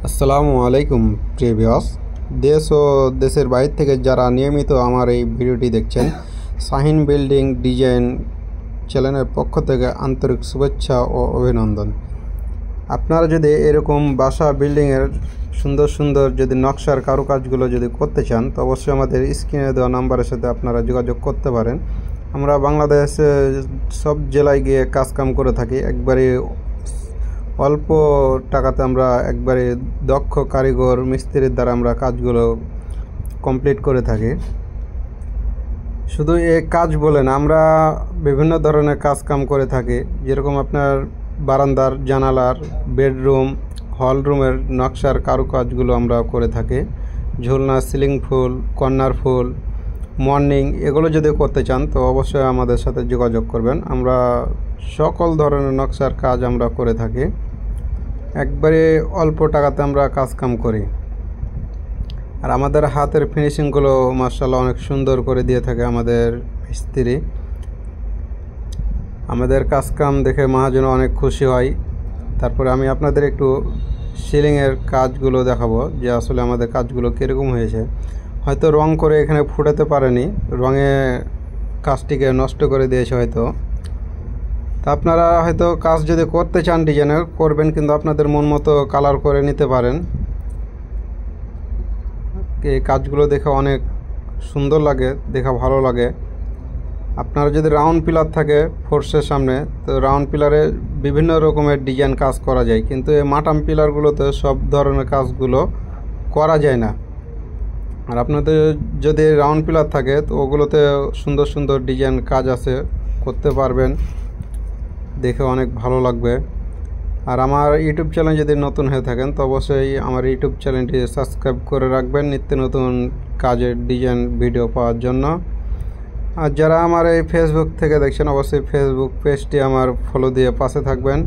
আসসালামু আলাইকুম প্রিয় ভিউয়ার্স। দেশ ও দেশের বাইরে থেকে যারা নিয়মিত আমার এই ভিডিওটি দেখছেন, শাহিন বিল্ডিং ডিজাইন চ্যানেলের পক্ষ থেকে আন্তরিক শুভেচ্ছা ও অভিনন্দন। আপনারা যদি এরকম বাসা বিল্ডিংয়ের সুন্দর সুন্দর যদি নকশার কারুকাজগুলো যদি করতে চান, তো অবশ্যই আমাদের স্ক্রিনে দেওয়া নাম্বারের সাথে আপনারা যোগাযোগ করতে পারেন। আমরা বাংলাদেশে সব জেলায় গিয়ে কাজকাম করে থাকি। একবারে অল্প টাকাতে আমরা একবারে দক্ষ কারিগর মিস্ত্রির দ্বারা আমরা কাজগুলো কমপ্লিট করে থাকি। শুধু এই কাজ বলে না, আমরা বিভিন্ন ধরনের কাজকাম করে থাকি। যেরকম আপনার বারান্দার জানালার, বেডরুম, হল রুমের নকশার কারুকাজগুলো আমরা করে থাকি। ঝুলনা, সিলিং ফুল, কর্নার ফুল, মর্নিং, এগুলো যদি করতে চান তো অবশ্যই আমাদের সাথে যোগাযোগ করবেন। আমরা সকল ধরনের নকশার কাজ আমরা করে থাকি। একবারে অল্প টাকাতে আমরা কাজকাম করি। আর আমাদের হাতের ফিনিশিংগুলো মাশাআল্লাহ অনেক সুন্দর করে দিয়ে থাকে আমাদের মিস্ত্রি। আমাদের কাজকাম দেখে মহাজন অনেক খুশি হয়। তারপরে আমি আপনাদের একটু সিলিংয়ের কাজগুলো দেখাবো যে আসলে আমাদের কাজগুলো কীরকম হয়েছে। হয়তো রং করে এখানে ফুটাতে পারেনি, রঙে কাজটিকে নষ্ট করে দিয়েছে হয়তো। তা আপনারা হয়তো কাজ যদি করতে চান ডিজাইনের করবেন, কিন্তু আপনাদের মন মতো কালার করে নিতে পারেন। এই কাজগুলো দেখে অনেক সুন্দর লাগে, দেখা ভালো লাগে। আপনারা যদি রাউন্ড পিলার থাকে ফোর্সের সামনে, তো রাউন্ড পিলারে বিভিন্ন রকমের ডিজাইন কাজ করা যায়, কিন্তু এই মাটাম পিলারগুলোতে সব ধরনের কাজগুলো করা যায় না। আর আপনাদের যদি রাউন্ড পিলার থাকে তো ওগুলোতে সুন্দর সুন্দর ডিজাইন কাজ আছে, করতে পারবেন, দেখে অনেক ভালো লাগবে। আর আমার ইউটিউব চ্যানেল যদি নতুন হয়ে থাকেন তো অবশ্যই আমার ইউটিউব চ্যানেলটি সাবস্ক্রাইব করে রাখবেন নিত্য নতুন কাজের ডিজাইন ভিডিও পাওয়ার জন্য। আর যারা আমার এই ফেসবুক থেকে দেখছেন অবশ্যই ফেসবুক পেজটি আমার ফলো দিয়ে পাশে থাকবেন।